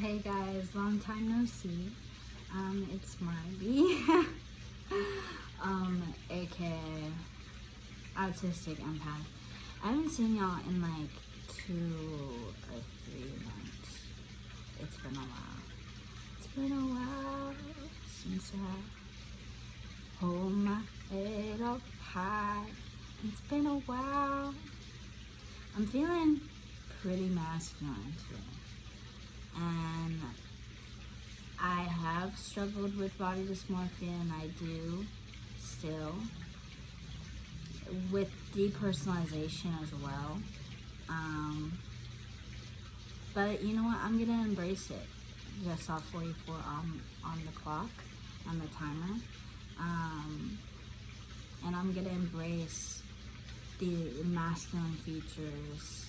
Hey guys, long time no see. It's Marby, aka Autistic Empath. I haven't seen y'all in like 2 or 3 months. It's been a while. It's been a while since I hold my head up high. It's been a while. I'm feeling pretty masculine today. And I have struggled with body dysmorphia, and I do still, with depersonalization as well. But you know what? I'm gonna embrace it. Just saw 44 on the clock, on the timer, and I'm gonna embrace the masculine features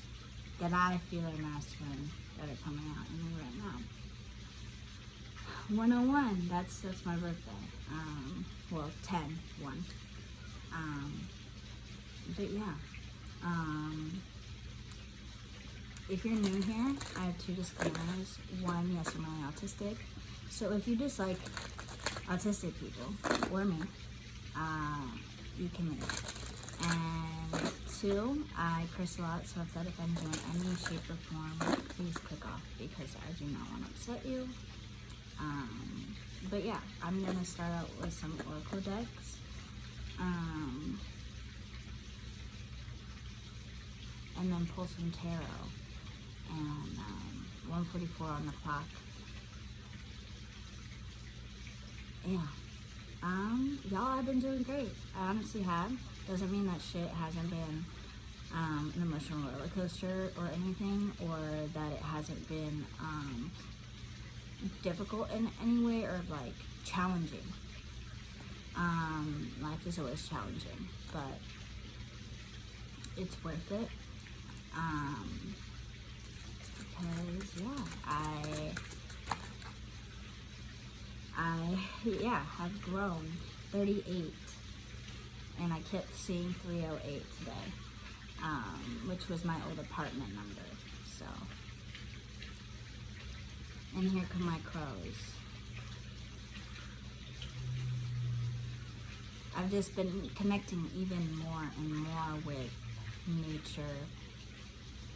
that I feel are masculine that are coming out in me right now. 101, that's my birthday. Well, 10-1. But yeah. If you're new here, I have 2 disclaimers. 1, yes, I'm really autistic. So if you dislike autistic people, or me, you can leave. And 2, I curse a lot, so if that offends you in any shape or form, please click off, because I do not want to upset you. But yeah, I'm going to start out with some oracle decks. And then pull some tarot. And 144 on the clock. Yeah. Y'all, I've been doing great. I honestly have. Doesn't mean that shit hasn't been an emotional roller coaster or anything, or that it hasn't been difficult in any way, or like challenging. Life is always challenging, but it's worth it. Because I have grown 38, and I kept seeing 308 today, which was my old apartment number. So, and here come my crows. I've just been connecting even more and more with nature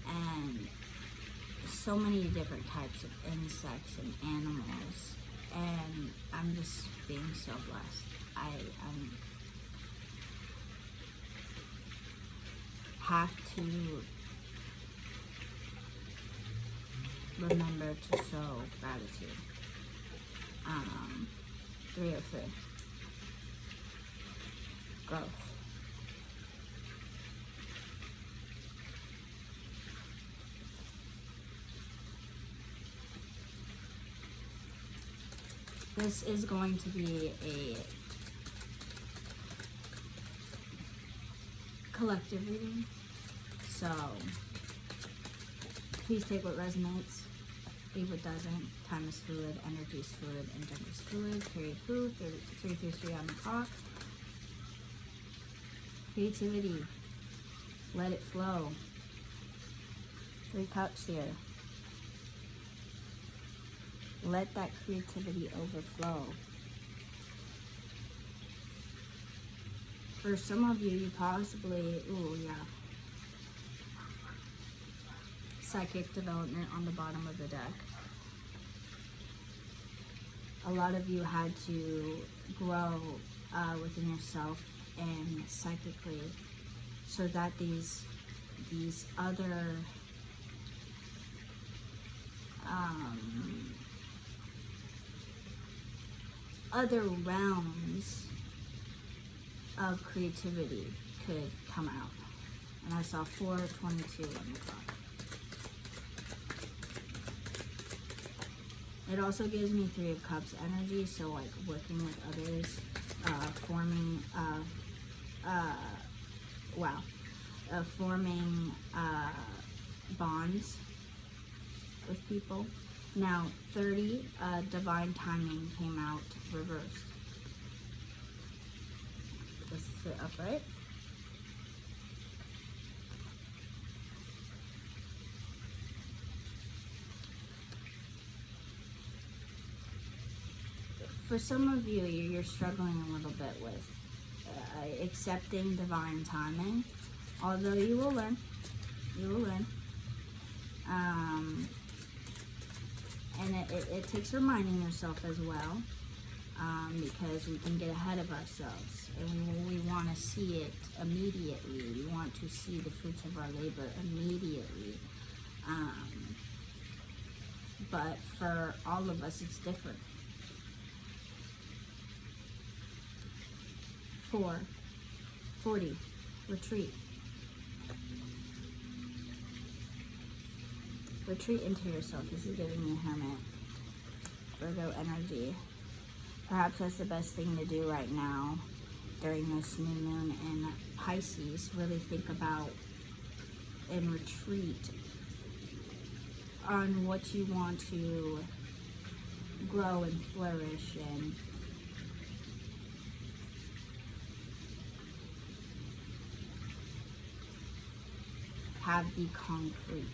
and so many different types of insects and animals, and I'm just being so blessed. I have to remember to show gratitude. 303. Growth. This is going to be a collective reading, so please take what resonates, leave what doesn't. Time is fluid, energy is fluid, and gender is fluid. Period. Proof. 333 on the clock. Creativity. Let it flow. 3 cups here. Let that creativity overflow. For some of you possibly, psychic development on the bottom of the deck. A lot of you had to grow within yourself and psychically, so that these other realms of creativity could come out. And I saw 422 on the clock. It also gives me 3 of Cups energy, so like working with others, forming bonds with people. Now 30, divine timing came out reversed. Let's sit upright. for some of you, you're struggling a little bit with accepting divine timing, although you will learn. You will learn. And it takes reminding yourself as well, because we can get ahead of ourselves, and we want to see it immediately. We want to see the fruits of our labor immediately. But for all of us, it's different. 4:40, retreat. Retreat into yourself. This is giving me Hermit, Virgo energy. Perhaps that's the best thing to do right now during this new moon in Pisces. Really think about and retreat on what you want to grow and flourish and have be concrete.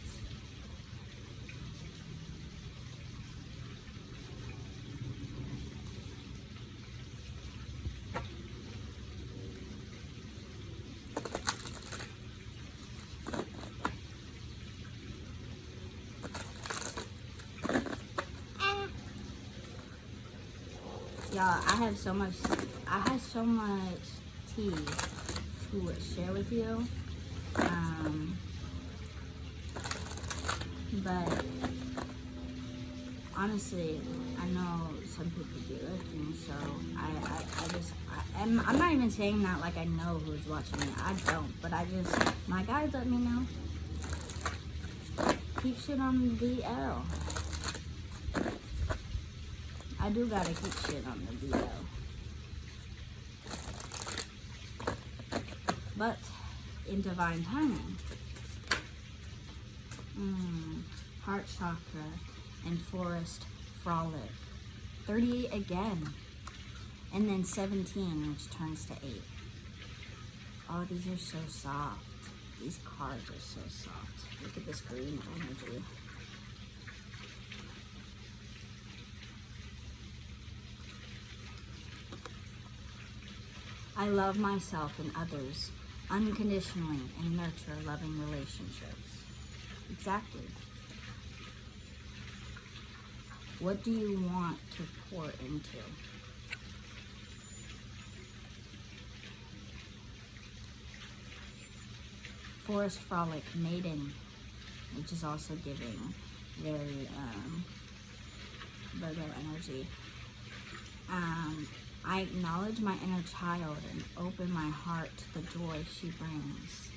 Y'all, I have so much tea to share with you. But honestly, I know some people be looking, so I'm not even saying that like I know who's watching me. I don't, but my guides let me know. Keep shit on the DL. I do gotta keep shit on the DL. But in divine timing, heart chakra and forest frolic, 38 again, and then 17, which turns to 8. Oh, these are so soft. These cards are so soft. Look at this green energy. I love myself and others unconditionally and nurture loving relationships. Exactly. What do you want to pour into? Forest frolic, maiden, which is also giving very Virgo energy. I acknowledge my inner child and open my heart to the joy she brings.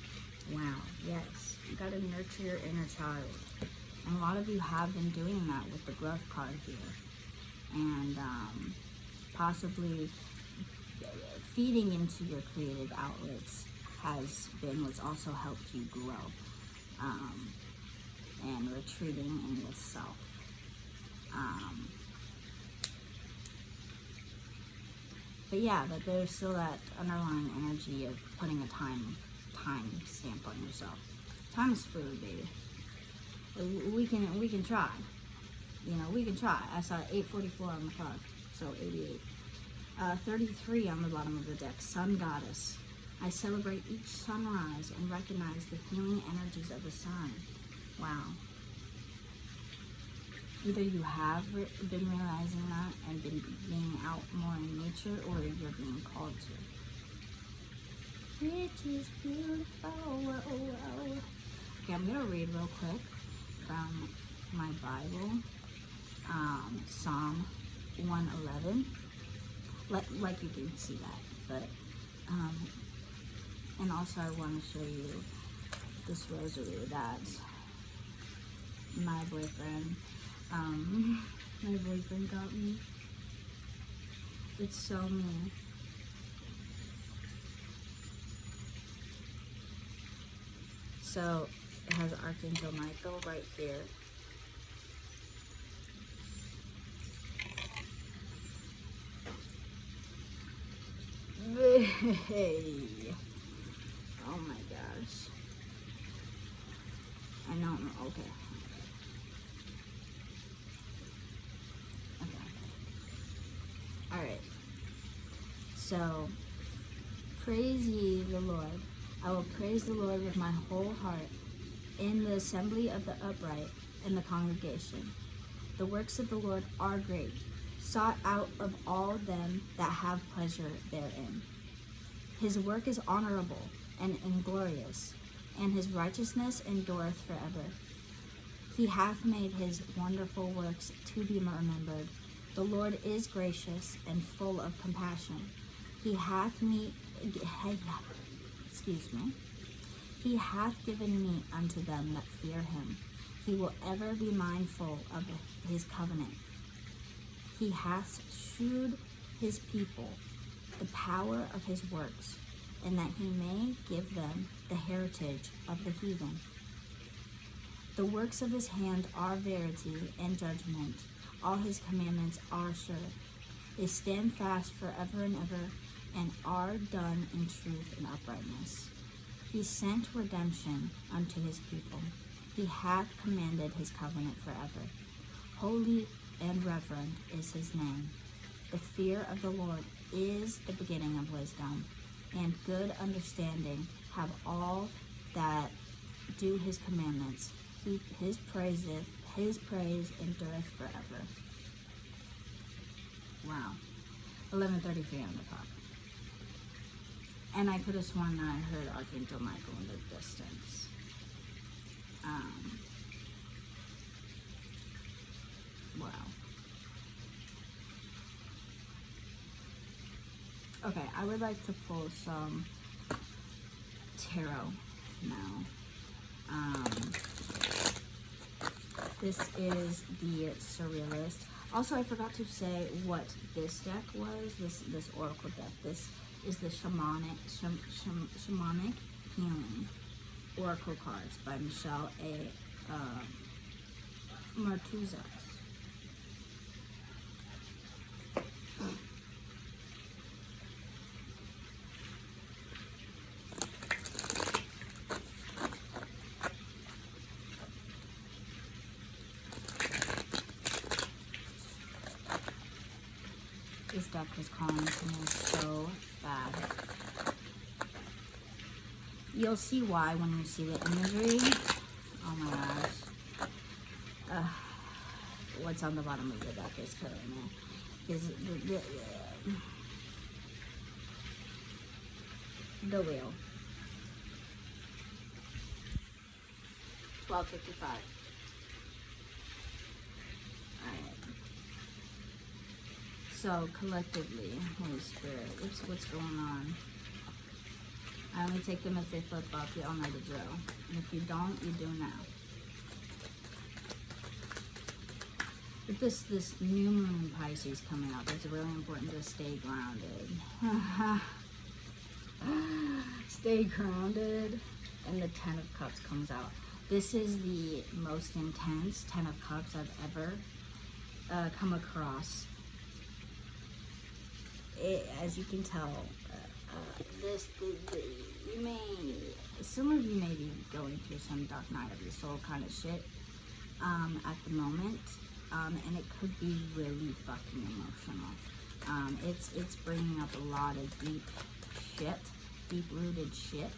Wow, yes. You gotta nurture your inner child. And a lot of you have been doing that with the growth card here. And possibly feeding into your creative outlets has been what's also helped you grow. And retreating in with self. But yeah, but there's still that underlying energy of putting a time stamp on yourself. Time is food, baby. We can try. You know, we can try. I saw 8:44 on the clock, so 88. 33 on the bottom of the deck, Sun Goddess. I celebrate each sunrise and recognize the healing energies of the sun. Wow. Either you have been realizing that and been being out more in nature, or you're being called to. Which is beautiful. Whoa, whoa. Okay, I'm going to read real quick from my Bible, Psalm 111. Like you can see that, but, and also I want to show you this rosary that my boyfriend got me. It's so me. So it has Archangel Michael right here. Hey. Oh my gosh. I know. Okay. Alright. So, praise ye the Lord. I will praise the Lord with my whole heart in the assembly of the upright in the congregation. The works of the Lord are great, sought out of all them that have pleasure therein. His work is honorable and glorious, and his righteousness endureth forever. He hath made his wonderful works to be remembered. The Lord is gracious and full of compassion. He hath He hath given meat unto them that fear him. He will ever be mindful of his covenant. He hath shewed his people the power of his works, and that he may give them the heritage of the heathen. The works of his hand are verity and judgment. All his commandments are sure. They stand fast forever and ever, and are done in truth and uprightness. He sent redemption unto his people. He hath commanded his covenant forever. Holy and reverend is his name. The fear of the Lord is the beginning of wisdom, and good understanding have all that do his commandments. His praise endureth forever. Wow. 11:33 on the clock. And I could have sworn that I heard Archangel Michael in the distance. Wow. Okay, I would like to pull some tarot now. This is the Surrealist. Also, I forgot to say what this deck was. This oracle deck. This is the Shamanic Healing Oracle cards by Michelle A. Martuzas. This deck was calling to me so bad. You'll see why when you see the imagery. Oh my gosh. What's on the bottom of the deck is killing me. Because the wheel. 12:55. Alright. So collectively, Holy Spirit, what's going on? I only take them if they flip up. You all know the drill. And if you don't, you do now. With this new moon in Pisces coming up, it's really important to stay grounded. Stay grounded. And the 10 of Cups comes out. This is the most intense 10 of Cups I've ever come across. As you can tell, some of you may be going through some dark night of your soul kind of shit at the moment, and it could be really fucking emotional. It's bringing up a lot of deep-rooted shit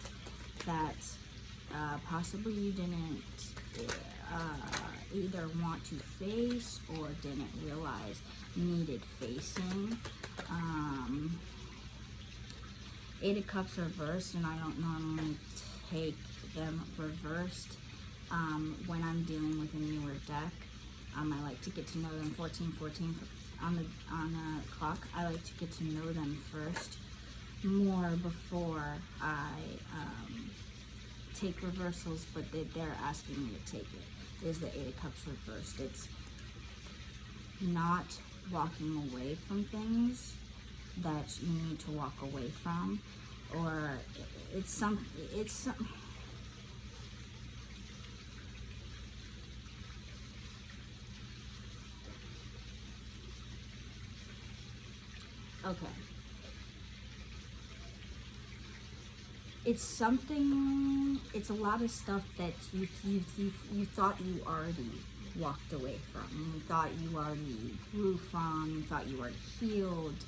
that possibly you didn't either want to face or didn't realize needed facing. 8 of Cups reversed, and I don't normally take them reversed when I'm dealing with a newer deck. I like to get to know them. 14 on the clock. I like to get to know them first more before I take reversals, but they're asking me to take it. There's the 8 of Cups reversed. It's not walking away from things that you need to walk away from, or it's some okay. It's a lot of stuff that you thought you already walked away from. You thought you already grew from. You thought you already healed.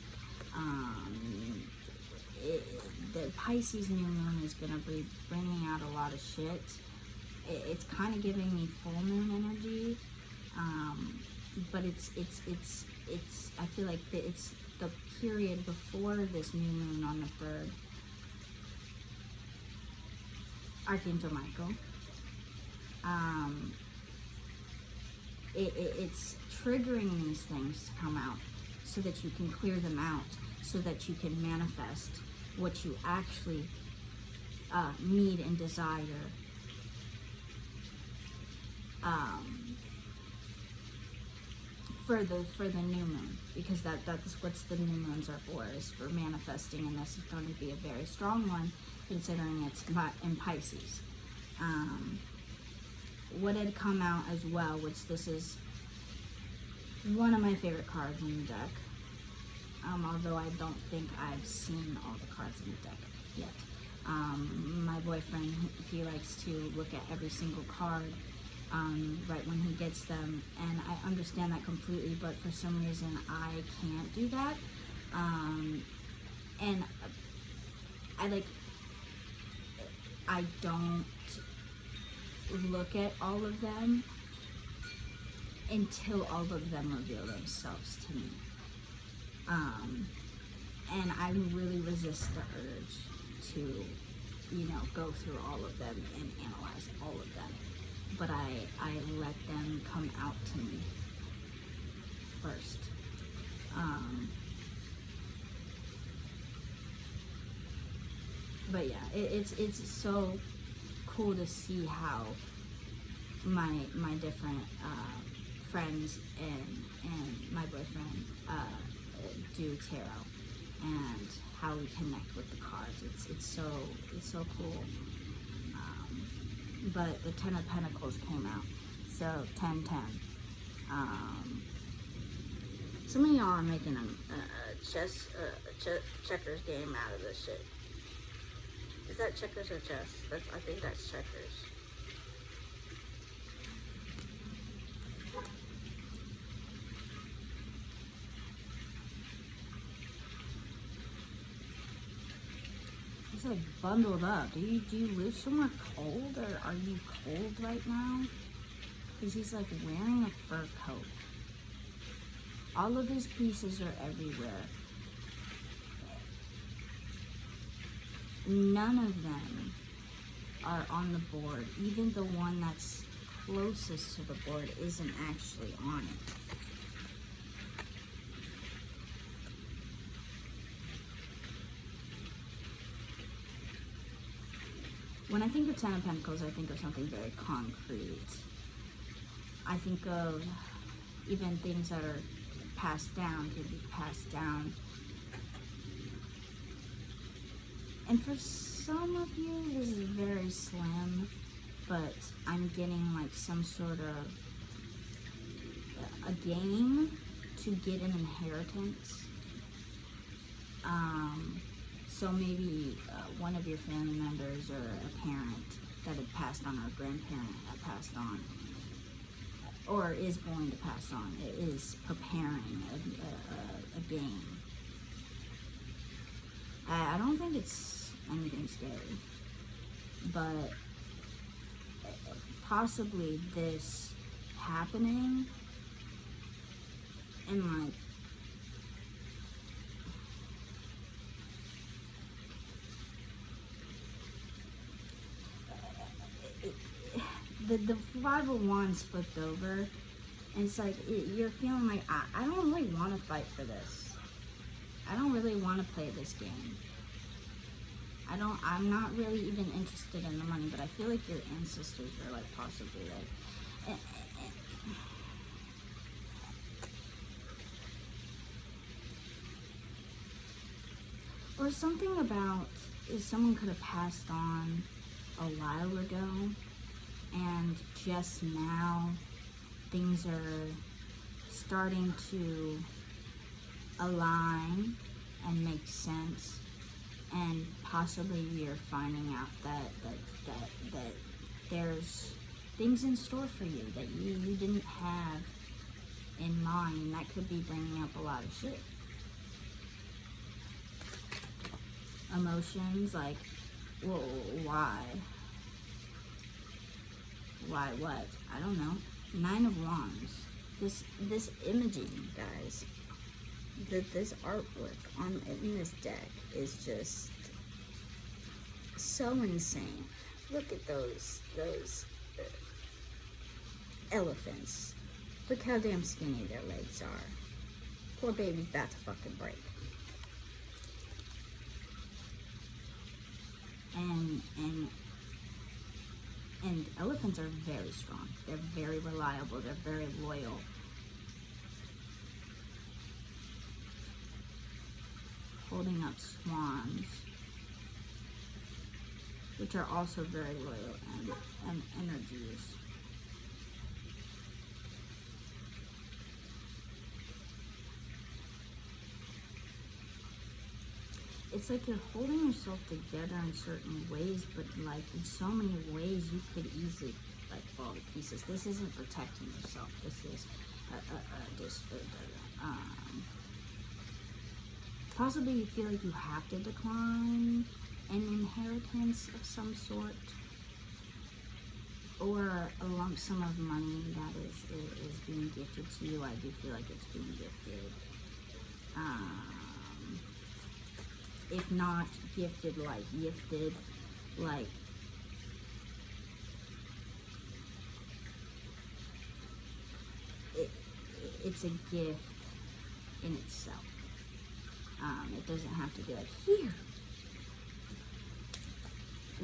the Pisces new moon is going to be bringing out a lot of shit. It's kind of giving me full moon energy, but it's I feel like it's the period before this new moon on the 3rd. Archangel Michael. It's triggering these things to come out so that you can clear them out, so that you can manifest what you actually need and desire. For the new moon, because that's what the new moons are for, is for manifesting, and this is going to be a very strong one considering it's in Pisces. What had come out as well, which this is one of my favorite cards in the deck, although I don't think I've seen all the cards in the deck yet. My boyfriend, he likes to look at every single card right when he gets them, and I understand that completely, but for some reason I can't do that. And I don't look at all of them until all of them reveal themselves to me. And I really resist the urge to, go through all of them and analyze all of them. But I let them come out to me first. But yeah, it's so cool to see how my different friends and my boyfriend do tarot, and how we connect with the cards. It's so cool. But the 10 of Pentacles came out, so 10-10. Some of y'all are making a checkers game out of this shit. Is that checkers or chess? I think that's checkers. He's like bundled up. Do you live somewhere cold, or are you cold right now? Because he's like wearing a fur coat. All of his pieces are everywhere. None of them are on the board. Even the one that's closest to the board isn't actually on it. When I think of 10 of Pentacles, I think of something very concrete. I think of even things that are passed down, could be passed down. And for some of you, this is very slim, but I'm getting like some sort of a game to get an inheritance. So maybe one of your family members or a parent that had passed on, or a grandparent that passed on, or is going to pass on, is preparing a game. I don't think it's anything scary, but possibly this happening in like the 5 of Wands flipped over, and it's like you're feeling like I don't really want to fight for this. I don't really want to play this game. I'm not really even interested in the money, but I feel like your ancestors are like possibly like or something about is someone could have passed on a while ago, and just now things are starting to align and make sense, and possibly you're finding out that there's things in store for you that you didn't have in mind, and that could be bringing up a lot of shit. emotions, like, well, why? Why what? I don't know. 9 of Wands. This imaging, guys, this artwork in this deck is just so insane. Look at those elephants. Look how damn skinny their legs are. Poor baby's about to fucking break. And elephants are very strong. They're very reliable. They're very loyal. Holding up swans, which are also very loyal and energies. It's like you're holding yourself together in certain ways, but like in so many ways you could easily like fall to pieces. This isn't protecting yourself. This is possibly you feel like you have to decline an inheritance of some sort, or a lump sum of money that is being gifted to you. I do feel like it's being gifted. If not gifted, like gifted, like it's a gift in itself. It doesn't have to be like, here.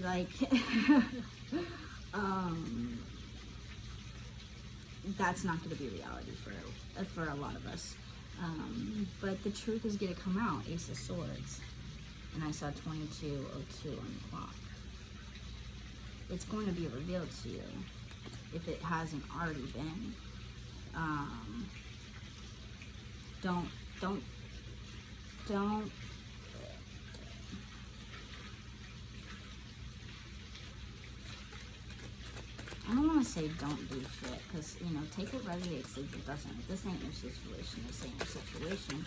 Like, that's not going to be reality for a lot of us. But the truth is going to come out. Ace of Swords. And I saw 2202 on the clock. It's going to be revealed to you if it hasn't already been. Don't. I don't want to say don't do shit, because, you know, take it resonates, if it doesn't. If this ain't your situation, this ain't your situation.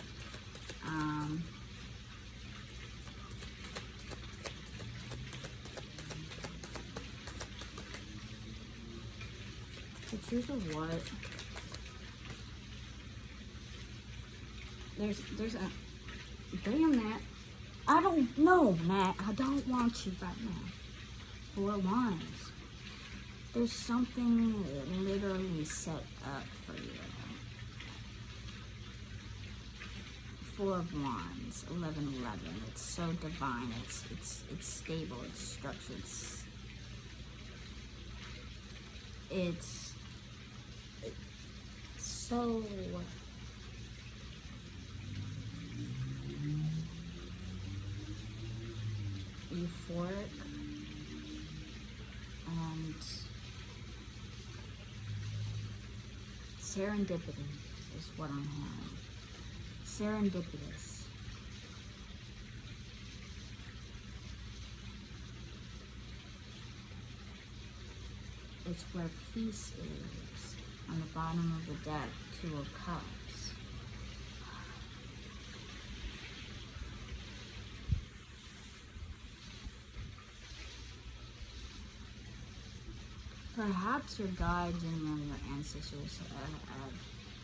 The truth of what? There's a... Damn, Nat. I don't know, Nat. I don't want you right now. 4 Wands. There's something literally set up for you. 4 of Wands, 1111. It's so divine. It's stable. It's structured. It's so euphoric and serendipity is what I'm hearing. Serendipitous. It's where peace is. On the bottom of the deck, 2 of Cups. Perhaps your guides and your ancestors have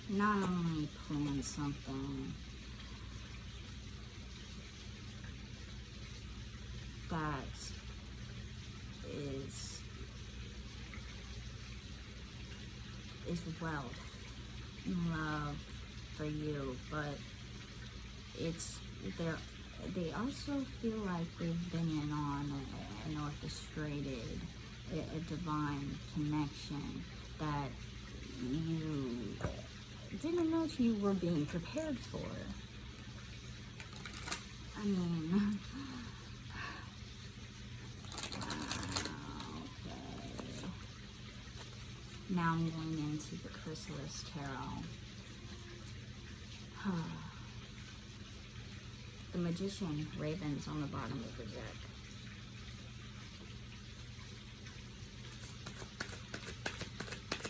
not only planned something that is wealth and love for you, but they also feel like they've been in on an orchestrated, a divine connection that you didn't know you were being prepared for. I mean, okay. Now I'm going into the Chrysalis Tarot. The Magician, Ravens on the bottom of the deck.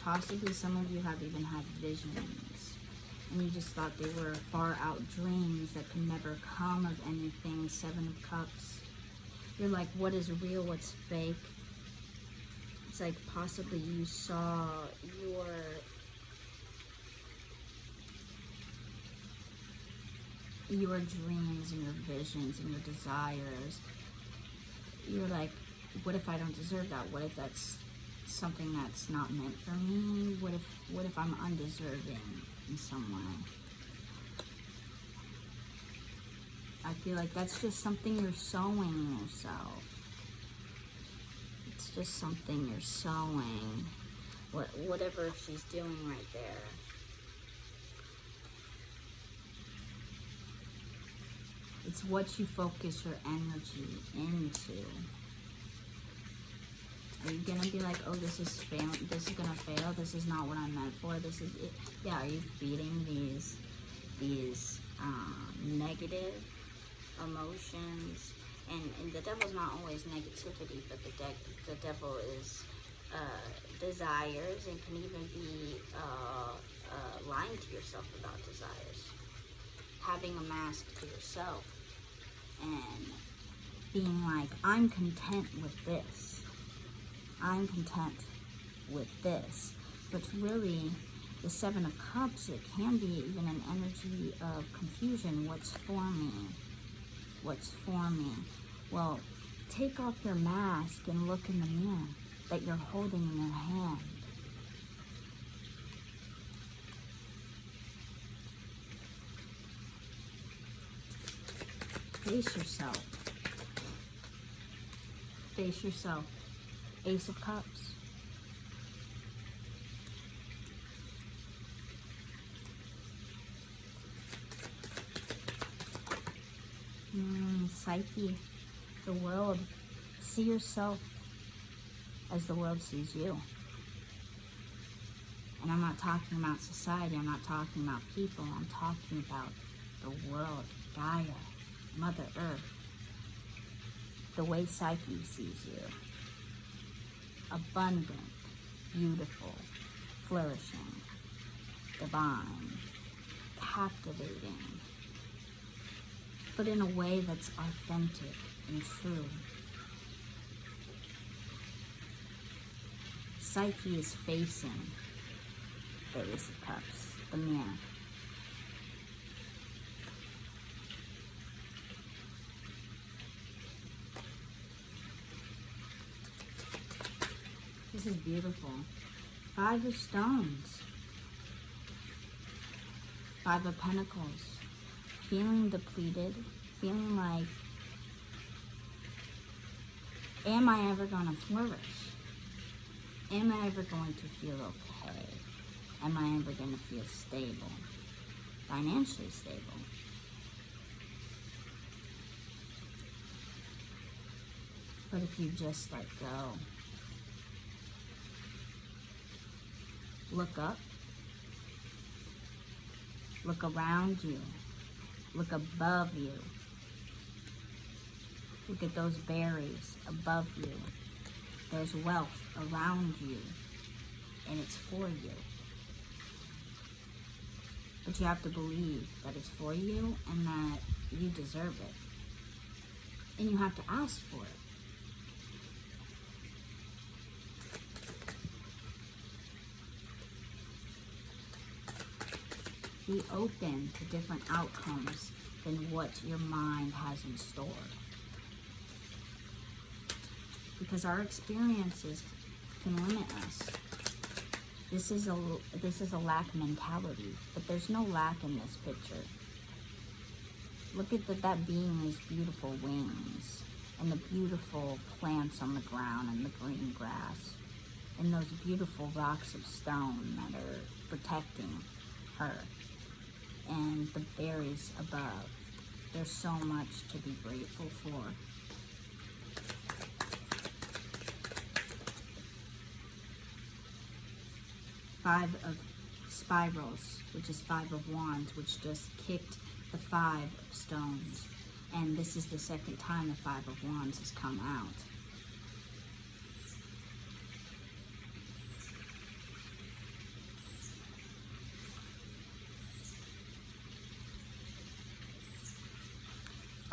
Possibly some of you have even had visions and you just thought they were far out dreams that can never come of anything. Seven of Cups. You're like, what is real, what's fake? It's like possibly you saw your dreams and your visions and your desires. You're like, what if I don't deserve that? What if that's something that's not meant for me? What if I'm undeserving in some way? I feel like that's just something you're sowing yourself. It's just something you're sowing. Whatever she's doing right there. It's what you focus your energy into. Are you gonna be like, oh, this is gonna fail, this is not what I'm meant for, this is it? Yeah, are you feeding these negative emotions? And the devil's not always negativity, but the devil is desires, and can even be lying to yourself about desires. Having a mask to yourself and being like, I'm content with this. I'm content with this. But really, the Seven of Cups, it can be even an energy of confusion. What's for me? What's for me? Well, take off your mask and look in the mirror that you're holding in your hand. Face yourself. Face yourself. Ace of Cups. Psyche. The world. See yourself as the world sees you. And I'm not talking about society. I'm not talking about people. I'm talking about the world. Gaia. Mother Earth. The way Psyche sees you. Abundant, beautiful, flourishing, divine, captivating, but in a way that's authentic and true. Psyche is facing the Ace of Cups, the mirror. This is beautiful. Five of Stones. Five of Pentacles. Feeling depleted. Feeling like, am I ever going to flourish? Am I ever going to feel okay? Am I ever going to feel stable? Financially stable? But if you just let go, look up, look around you, look above you, look at those berries above you. There's wealth around you, and it's for you. But you have to believe that it's for you and that you deserve it. And you have to ask for it. Be open to different outcomes than what your mind has in store. Because our experiences can limit us. This is a lack mentality, but there's no lack in this picture. Look at that being's beautiful wings and the beautiful plants on the ground and the green grass and those beautiful rocks of stone that are protecting her. And the berries above. There's so much to be grateful for. Five of Spirals, which is Five of Wands, which just kicked the Five of Stones. And this is the second time the Five of Wands has come out.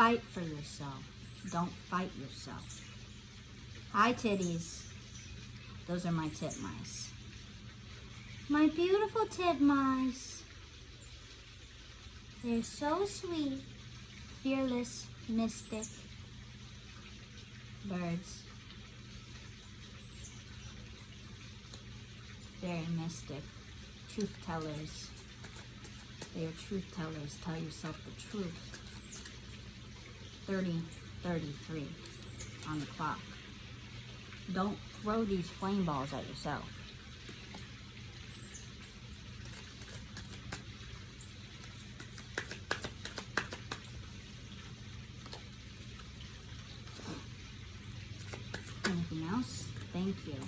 fight for yourself. Don't fight yourself. Hi, titties. Those are my titmice. My beautiful titmice. They're so sweet. Fearless, mystic birds. Very mystic. Truth tellers. They are truth tellers. Tell yourself the truth. 30:33 on the clock. Don't throw these flame balls at yourself. Anything else? Thank you.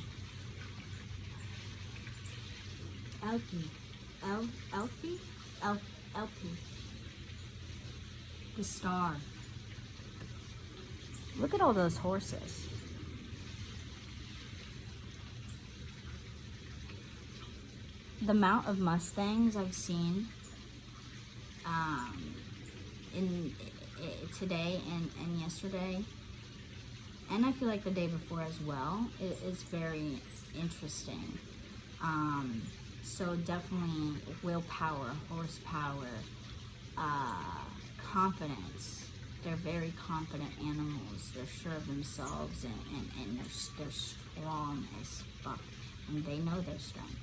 LP. The star. Look at all those horses. The amount of Mustangs I've seen today and yesterday, and I feel like the day before as well, is very interesting. So definitely willpower, horsepower, confidence. They're very confident animals. They're sure of themselves, and they're strong as fuck, and they know their strength.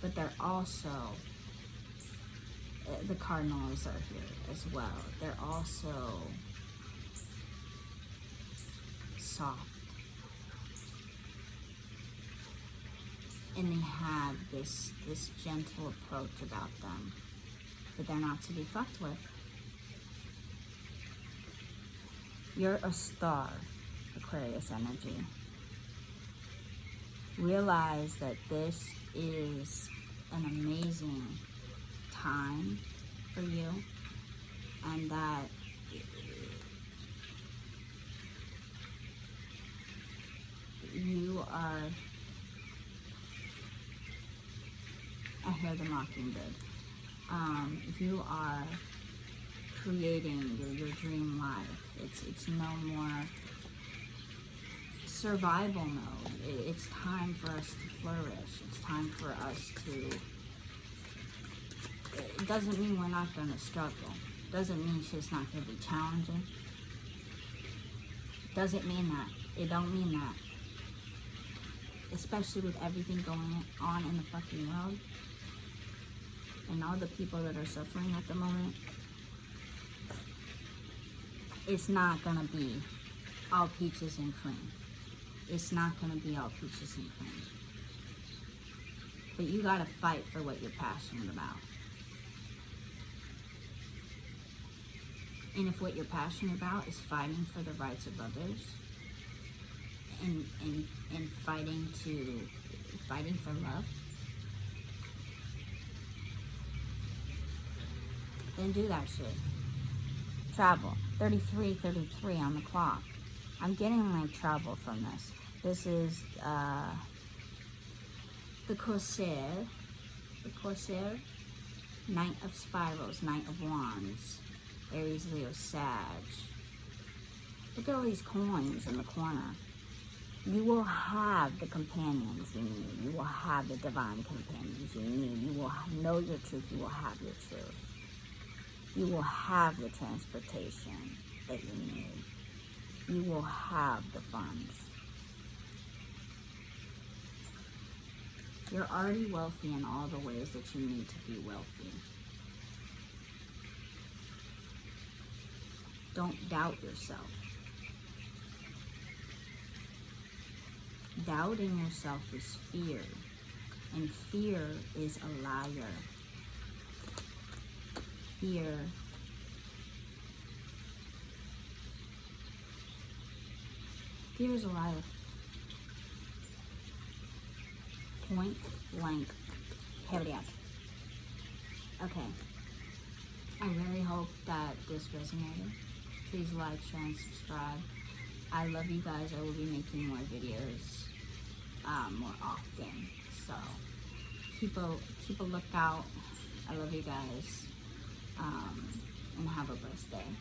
But they're also, the cardinals are here as well. They're also soft. And they have this gentle approach about them. But they're not to be fucked with. You're a star, Aquarius energy. Realize that this is an amazing time for you, and that you are, I hear the mockingbird, you are creating your dream life. It's no more survival mode. It's time for us to flourish. It's time for us to, it doesn't mean we're not going to struggle. Doesn't mean shit's not going to be challenging. Doesn't mean that. It don't mean that. Especially with everything going on in the fucking world. And all the people that are suffering at the moment. It's not going to be all peaches and cream. It's not going to be all peaches and cream. But you got to fight for what you're passionate about. And if what you're passionate about is fighting for the rights of others, and fighting for love, then do that shit. Travel. 33 on the clock. I'm getting like travel from this. This is the Corsair. The Corsair. Knight of Spirals. Knight of Wands. Aries, Leo, Sag. Look at all these coins in the corner. You will have the companions you need. You will have the divine companions you need. You will know your truth. You will have your truth. You will have the transportation that you need. You will have the funds. You're already wealthy in all the ways that you need to be wealthy. Don't doubt yourself. Doubting yourself is fear, and fear is a liar. Fear is a liar. Point blank. Period. Okay. I really hope that this resonated. Please like, share, and subscribe. I love you guys. I will be making more videos more often. So keep a lookout. I love you guys. And have a blessed day.